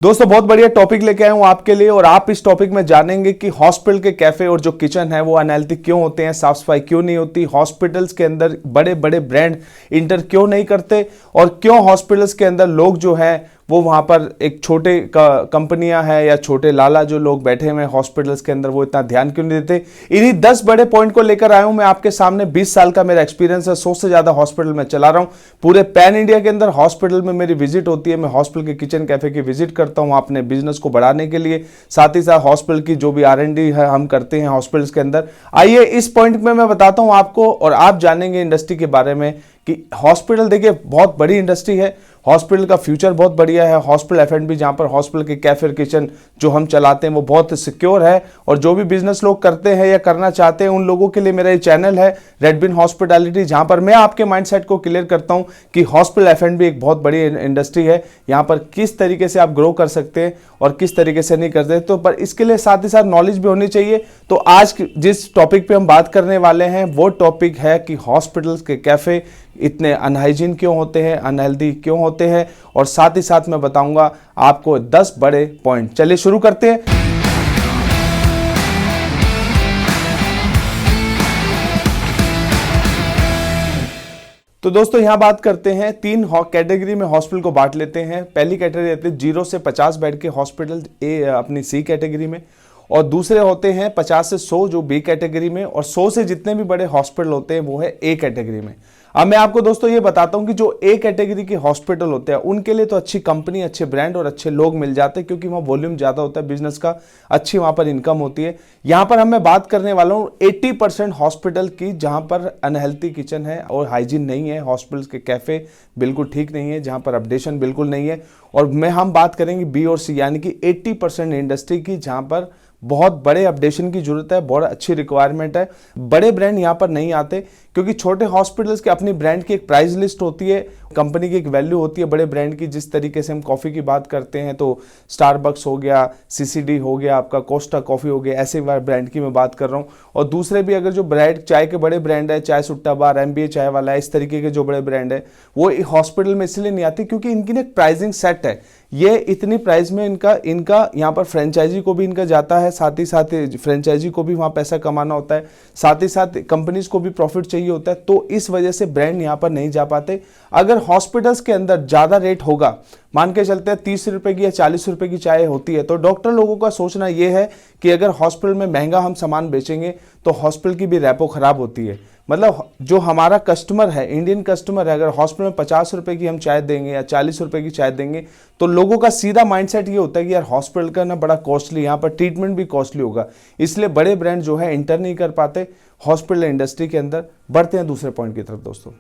दोस्तों बहुत बढ़िया टॉपिक लेके आया हूं आपके लिए और आप इस टॉपिक में जानेंगे कि हॉस्पिटल के कैफे और जो किचन है वो अनहेल्थी क्यों होते हैं, साफ सफाई क्यों नहीं होती, हॉस्पिटल्स के अंदर बड़े बड़े ब्रांड इंटर क्यों नहीं करते और क्यों हॉस्पिटल्स के अंदर लोग जो हैं वो वहां पर एक छोटे कंपनियां हैं या छोटे लाला जो लोग बैठे हुए हैं हॉस्पिटल्स के अंदर वो इतना ध्यान क्यों नहीं देते। इन्हीं 10 बड़े पॉइंट को लेकर आया हूं मैं आपके सामने। 20 साल का मेरा एक्सपीरियंस है, 100 से ज्यादा हॉस्पिटल में चला रहा हूं। पूरे पैन इंडिया के अंदर हॉस्पिटल में मेरी विजिट होती है। मैं हॉस्पिटल के किचन कैफे की विजिट करता हूं अपने बिजनेस को बढ़ाने के लिए, साथ ही साथ हॉस्पिटल की जो भी R&D है हम करते हैं हॉस्पिटल्स के अंदर। आइए इस पॉइंट में मैं बताता हूं आपको और आप जानेंगे इंडस्ट्री के बारे में कि हॉस्पिटल देखिए बहुत बड़ी इंडस्ट्री है, हॉस्पिटल का फ्यूचर बहुत बढ़िया है। हॉस्पिटल F&B जहां पर हॉस्पिटल के कैफे किचन जो हम चलाते हैं वो बहुत सिक्योर है और जो भी बिजनेस लोग करते हैं या करना चाहते हैं उन लोगों के लिए मेरा ये चैनल है रेडबिन हॉस्पिटैलिटी, जहां पर मैं आपके माइंडसेट को क्लियर करता हूं कि हॉस्पिटल F&B एक बहुत बड़ी इंडस्ट्री है। यहां पर किस तरीके से आप ग्रो कर सकते हैं और किस तरीके से नहीं करते, तो पर इसके लिए साथ ही साथ नॉलेज भी होनी चाहिए। तो आज जिस टॉपिक पे हम बात करने वाले हैं वो टॉपिक है कि हॉस्पिटल्स के कैफे इतने अनहाइजीन क्यों होते हैं, अनहेल्दी क्यों होते हैं, और साथ ही साथ मैं बताऊंगा आपको 10 बड़े पॉइंट। चलिए शुरू करते हैं। तो दोस्तों यहां बात करते हैं 3 कैटेगरी में हॉस्पिटल को बांट लेते हैं। पहली कैटेगरी आती है 0 से 50 बेड के हॉस्पिटल अपनी C कैटेगरी में, और दूसरे होते हैं 50 से 100 जो B कैटेगरी में, और 100 से जितने भी बड़े हॉस्पिटल होते हैं वो है A कैटेगरी में। अब मैं आपको दोस्तों ये बताता हूं कि जो A कैटेगरी के हॉस्पिटल होते हैं उनके लिए तो अच्छी कंपनी, अच्छे ब्रांड और अच्छे लोग मिल जाते हैं क्योंकि वहां वॉल्यूम ज्यादा होता है बिजनेस का, अच्छी वहां पर इनकम होती है। यहां पर मैं बात करने वाला हूं 80% हॉस्पिटल की जहां पर अनहेल्थी किचन है और हाइजीन नहीं है, हॉस्पिटल के कैफे बिल्कुल ठीक नहीं है, जहां पर अपडेशन बिल्कुल नहीं है। और हम बात करेंगे B और C यानी कि 80% इंडस्ट्री की जहां पर बहुत बड़े अपडेशन की जरूरत है, बहुत अच्छी रिक्वायरमेंट है। बड़े ब्रांड यहां पर नहीं आते क्योंकि छोटे हॉस्पिटल्स के अपनी ब्रांड की एक प्राइस लिस्ट होती है, कंपनी की एक वैल्यू होती है बड़े ब्रांड की। जिस तरीके से हम कॉफ़ी की बात करते हैं तो स्टारबक्स हो गया, CCD हो गया, आपका कोस्टा कॉफ़ी हो गया, ऐसे ब्रांड की मैं बात कर रहा हूँ। और दूसरे भी अगर जो ब्रांड चाय के बड़े ब्रांड है, चाय सुट्टा बार, MBA चाय वाला है, इस तरीके के जो बड़े ब्रांड है वो हॉस्पिटल में इसलिए नहीं आती क्योंकि इनकी एक प्राइसिंग सेट है। ये इतनी प्राइस में इनका यहाँ पर फ्रेंचाइजी को भी इनका जाता है, साथ ही साथ फ्रेंचाइजी को भी वहाँ पैसा कमाना होता है, साथ ही साथ कंपनीज को भी प्रॉफिट चाहिए होता है। तो इस वजह से ब्रांड यहाँ पर नहीं जा पाते। अगर हॉस्पिटल्स के अंदर ज़्यादा रेट होगा, मान के चलते हैं 30 रुपए की या 40 रुपए की चाय होती है, तो डॉक्टर लोगों का सोचना यह है कि अगर हॉस्पिटल में महंगा हम सामान बेचेंगे तो हॉस्पिटल की भी रेपो खराब होती है। मतलब जो हमारा कस्टमर है, इंडियन कस्टमर है, अगर हॉस्पिटल में 50 रुपए की हम चाय देंगे या 40 रुपए की चाय देंगे तो लोगों का सीधा माइंडसेट ये होता है कि यार हॉस्पिटल का ना बड़ा कॉस्टली, यहाँ पर ट्रीटमेंट भी कॉस्टली होगा, इसलिए बड़े ब्रांड जो है इंटर नहीं कर पाते हॉस्पिटल इंडस्ट्री के अंदर। बढ़ते हैं दूसरे पॉइंट की तरफ दोस्तों।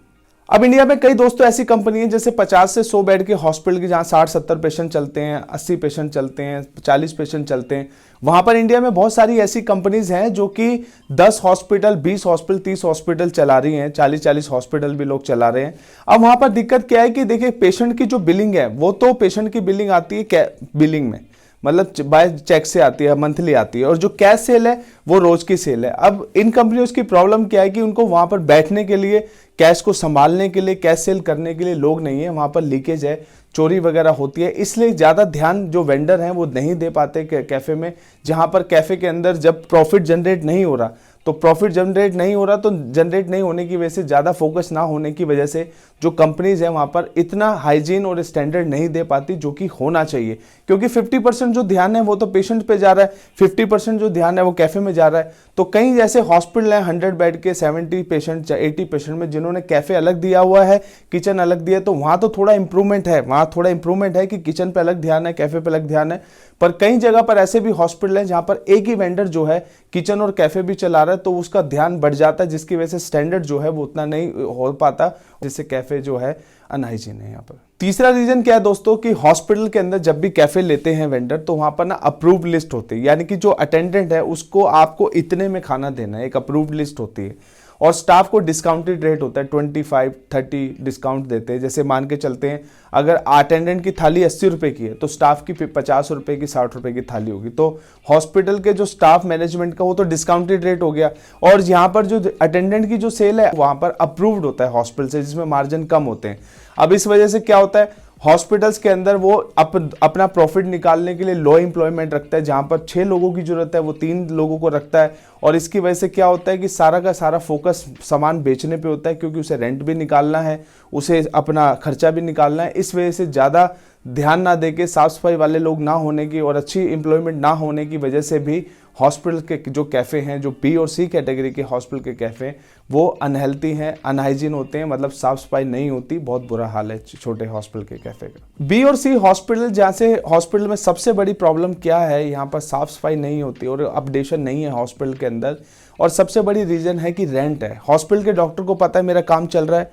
अब इंडिया में कई दोस्तों ऐसी कंपनी है जैसे 50 से 100 बेड के हॉस्पिटल की जहां 60-70 पेशेंट चलते हैं, 80 पेशेंट चलते हैं, 40 पेशेंट चलते हैं। वहां पर इंडिया में बहुत सारी ऐसी कंपनीज हैं जो कि 10 हॉस्पिटल, 20 हॉस्पिटल, 30 हॉस्पिटल चला रही हैं, 40-40 हॉस्पिटल भी लोग चला रहे हैं। अब वहां पर दिक्कत क्या है कि देखिए पेशेंट की जो बिलिंग है वो तो पेशेंट की बिलिंग आती है बिलिंग में, मतलब बाय चेक से आती है, मंथली आती है, और जो कैश सेल है वो रोज की सेल है। अब इन कंपनियों की प्रॉब्लम क्या है कि उनको वहां पर बैठने के लिए, कैश को संभालने के लिए, कैश सेल करने के लिए लोग नहीं है, वहां पर लीकेज है, चोरी वगैरह होती है, इसलिए ज़्यादा ध्यान जो वेंडर हैं वो नहीं दे पाते कैफ़े में। जहां पर कैफ़े के अंदर जब प्रॉफिट जनरेट नहीं हो रहा तो जनरेट नहीं होने की वजह से, ज़्यादा फोकस ना होने की वजह से जो कंपनीज है वहाँ पर इतना हाइजीन और स्टैंडर्ड नहीं दे पाती जो कि होना चाहिए। क्योंकि 50% जो ध्यान है वो तो पेशेंट पे जा रहा है, 50% जो ध्यान है वो कैफ़े में जा रहा है। तो कई जैसे हॉस्पिटल हैं 100 बेड के 70 पेशेंट 80 पेशेंट में जिन्होंने कैफ़े अलग दिया हुआ है, किचन अलग दिया, तो वहाँ तो थोड़ा इंप्रूवमेंट है, कि किचन पे अलग ध्यान है, कैफ़े पे अलग ध्यान है। पर कई जगह पर ऐसे भी हॉस्पिटल हैं जहाँ पर एक ही वेंडर जो है किचन और कैफ़े भी चला रहा है, तो उसका ध्यान बढ़ जाता है, जिसकी वजह से स्टैंडर्ड जो है वो उतना नहीं हो पाता, जिससे कैफ़े जो है अनहाइजीन है यहाँ पर। तीसरा रीजन क्या है दोस्तों कि हॉस्पिटल के अंदर जब भी कैफे लेते हैं वेंडर तो वहां पर ना अप्रूव्ड लिस्ट होती है, यानी कि जो अटेंडेंट है उसको आपको इतने में खाना देना है, एक अप्रूव्ड लिस्ट होती है। और स्टाफ को डिस्काउंटेड रेट होता है, 25-30 डिस्काउंट देते हैं। जैसे मान के चलते हैं अगर अटेंडेंट की थाली 80 रुपए की है तो स्टाफ की 50 रुपए की, 60 रुपए की थाली होगी। तो हॉस्पिटल के जो स्टाफ मैनेजमेंट का वो तो डिस्काउंटेड रेट हो गया, और यहाँ पर जो अटेंडेंट की जो सेल है वहां पर अप्रूव्ड होता है हॉस्पिटल से, जिसमें मार्जिन कम होते हैं। अब इस वजह से क्या होता है, हॉस्पिटल्स के अंदर वो अपना प्रॉफिट निकालने के लिए लो एम्प्लॉयमेंट रखता है, जहाँ पर 6 लोगों की जरूरत है वो 3 लोगों को रखता है। और इसकी वजह से क्या होता है कि सारा का सारा फोकस सामान बेचने पे होता है, क्योंकि उसे रेंट भी निकालना है, उसे अपना खर्चा भी निकालना है। इस वजह से ज़्यादा ध्यान ना देके साफ सफाई वाले लोग ना होने की और अच्छी एम्प्लॉयमेंट ना होने की वजह से भी हॉस्पिटल के जो कैफ़े हैं, जो बी और सी कैटेगरी के हॉस्पिटल के कैफ़े हैं, वो अनहेल्थी हैं, अनहाइजीन होते हैं, मतलब साफ सफाई नहीं होती। बहुत बुरा हाल है छोटे हॉस्पिटल के कैफ़े का। बी और सी हॉस्पिटल, जहाँ से हॉस्पिटल में सबसे बड़ी प्रॉब्लम क्या है, यहाँ पर साफ सफाई नहीं होती और अपडेशन नहीं है हॉस्पिटल के अंदर। और सबसे बड़ी रीज़न है कि रेंट है। हॉस्पिटल के डॉक्टर को पता है मेरा काम चल रहा है,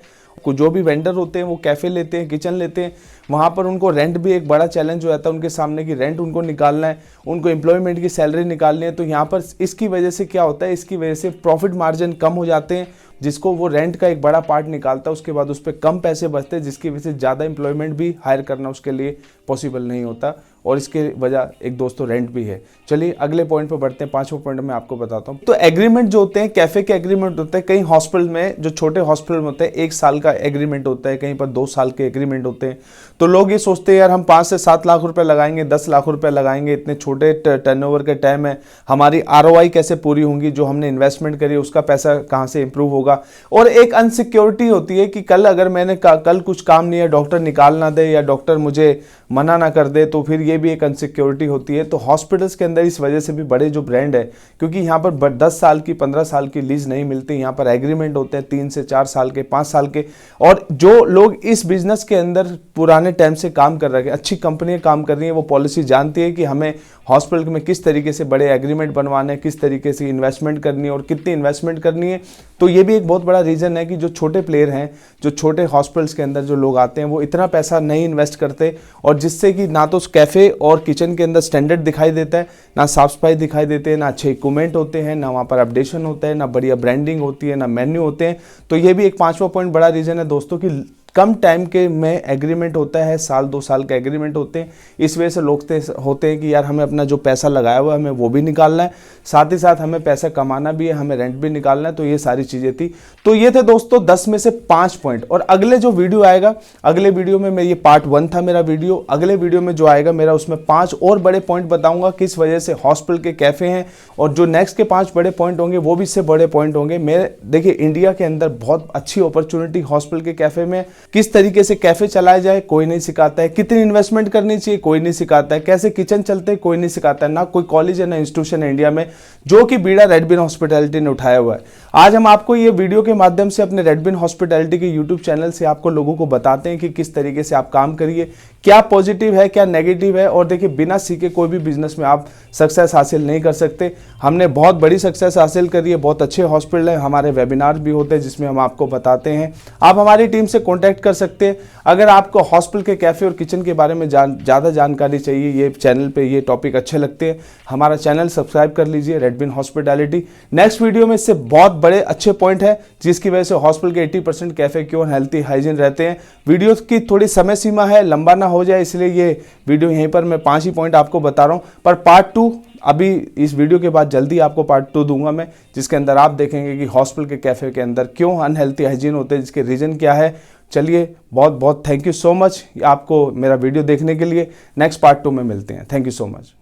जो भी वेंडर होते हैं वो कैफ़े लेते हैं, किचन लेते हैं, वहाँ पर उनको रेंट भी एक बड़ा चैलेंज हो जाता है उनके सामने कि रेंट उनको निकालना है, उनको एम्प्लॉयमेंट की सैलरी निकालनी है। तो यहाँ पर इसकी वजह से क्या होता है, इसकी वजह से प्रॉफिट मार्जिन कम हो जाते हैं, जिसको वो रेंट का एक बड़ा पार्ट निकालता है, उसके बाद उस पर कम पैसे बचते हैं, जिसकी वजह से ज़्यादा एम्प्लॉयमेंट भी हायर करना उसके लिए पॉसिबल नहीं होता। और इसके वजह एक दोस्तों रेंट भी है। चलिए अगले पॉइंट पर बढ़ते हैं। 5वां पॉइंट मैं आपको बताता हूँ। तो एग्रीमेंट जो होते हैं, कैफे के एग्रीमेंट होते हैं। कई हॉस्पिटल में, जो छोटे हॉस्पिटल में होते हैं, 1 साल का एग्रीमेंट होता है, कहीं पर 2 साल के एग्रीमेंट होते हैं। तो लोग ये सोचते हैं यार हम 5 से 7 लाख रुपए लगाएंगे, 10 लाख रुपए लगाएंगे, इतने छोटे टर्नओवर के टाइम में हमारी ROI कैसे पूरी होंगी, जो हमने इन्वेस्टमेंट करी उसका पैसा कहाँ से इंप्रूव होगा। और एक अनसिक्योरिटी होती है कि कल अगर मैंने कल कुछ काम नहीं है, डॉक्टर निकाल ना दे या डॉक्टर मुझे मना ना कर दे, तो फिर ये भी एक अनसिक्योरिटी होती है। तो हॉस्पिटल्स के अंदर इस वजह से भी बड़े जो ब्रांड है, क्योंकि यहाँ पर 10 साल की 15 साल की लीज नहीं मिलती, यहाँ पर एग्रीमेंट होते हैं 3 से 4 साल के, 5 साल के। और जो लोग इस बिजनेस के अंदर पुराने टाइम से काम कर रहे हैं, अच्छी कंपनियां काम कर रही हैं, वो पॉलिसी जानती है कि हमें हॉस्पिटल में किस तरीके से बड़े एग्रीमेंट बनवाने, किस तरीके से इन्वेस्टमेंट करनी है और कितनी इन्वेस्टमेंट करनी है। तो ये भी एक बहुत बड़ा रीज़न है कि जो छोटे प्लेयर हैं, जो छोटे हॉस्पिटल्स के अंदर जो लोग आते हैं, वो इतना पैसा नहीं इन्वेस्ट करते, और जिससे कि ना तो कैफ़े और किचन के अंदर स्टैंडर्ड दिखाई देता है, ना साफ सफाई दिखाई देते हैं, ना अच्छे इक्विपमेंट होते हैं, ना वहाँ पर अपडेशन होता है, ना बढ़िया ब्रांडिंग होती है, ना मेन्यू होते हैं। तो ये भी एक 5वां पॉइंट बड़ा रीज़न है दोस्तों कि कम टाइम के में एग्रीमेंट होता है, 1-2 साल के एग्रीमेंट होते हैं। इस वजह से लोग होते हैं कि यार हमें अपना जो पैसा लगाया हुआ है हमें वो भी निकालना है, साथ ही साथ हमें पैसा कमाना भी है, हमें रेंट भी निकालना है। तो ये सारी चीज़ें थी। तो ये थे दोस्तों 10 में से 5 पॉइंट। और अगले जो वीडियो आएगा, अगले वीडियो में ये पार्ट 1 था मेरा वीडियो। अगले वीडियो में जो आएगा मेरा, उसमें 5 और बड़े पॉइंट बताऊंगा किस वजह से हॉस्पिटल के कैफ़े हैं, और जो नेक्स्ट के 5 बड़े पॉइंट होंगे वो भी इससे बड़े पॉइंट होंगे। मेरे देखिए इंडिया के अंदर बहुत अच्छी अपॉर्चुनिटी हॉस्पिटल के कैफ़े में, किस तरीके से कैफे चलाया जाए कोई नहीं सिखाता है, कितनी इन्वेस्टमेंट करनी चाहिए कोई नहीं सिखाता है, कैसे किचन चलते हैं कोई नहीं सिखाता है, ना कोई कॉलेज है ना इंस्टीट्यूशन है इंडिया में, जो कि बीड़ा रेडबिन हॉस्पिटैलिटी ने उठाया हुआ है। आज हम आपको ये वीडियो के माध्यम से अपने रेडबिन हॉस्पिटैलिटी के यूट्यूब चैनल से आपको लोगों को बताते हैं कि किस तरीके से आप काम करिए, क्या पॉजिटिव है क्या नेगेटिव है। और देखिए बिना सीखे कोई भी बिजनेस में आप सक्सेस हासिल नहीं कर सकते। हमने बहुत बड़ी सक्सेस हासिल करी है, बहुत अच्छे हॉस्पिटल है, हमारे वेबिनार भी होते हैं जिसमें हम आपको बताते हैं। आप हमारी टीम से कॉन्टैक्ट कर सकते हैं। अगर आपको हॉस्पिटल के कैफ़े और किचन के बारे में ज़्यादा जानकारी चाहिए, ये चैनल पे ये टॉपिक अच्छे लगते हैं, हमारा चैनल सब्सक्राइब कर लीजिए, रेडबिन हॉस्पिटैलिटी। नेक्स्ट वीडियो में इससे बहुत बड़े अच्छे पॉइंट है जिसकी वजह से हॉस्पिटल के 80% कैफ़े क्यों हेल्थी हाइजीन रहते हैं। वीडियो की थोड़ी समय सीमा है, लंबा ना हो जाए, इसलिए ये वीडियो यहीं पर मैं 5 ही पॉइंट आपको बता रहा हूँ। पर पार्ट 2 अभी इस वीडियो के बाद जल्दी आपको पार्ट 2 दूंगा मैं, जिसके अंदर आप देखेंगे कि हॉस्पिटल के कैफ़े के अंदर क्यों अनहेल्थी हाइजीन होते हैं, जिसके रीज़न क्या है। चलिए बहुत बहुत थैंक यू सो मच आपको मेरा वीडियो देखने के लिए। नेक्स्ट पार्ट 2 में मिलते हैं। Thank you so much.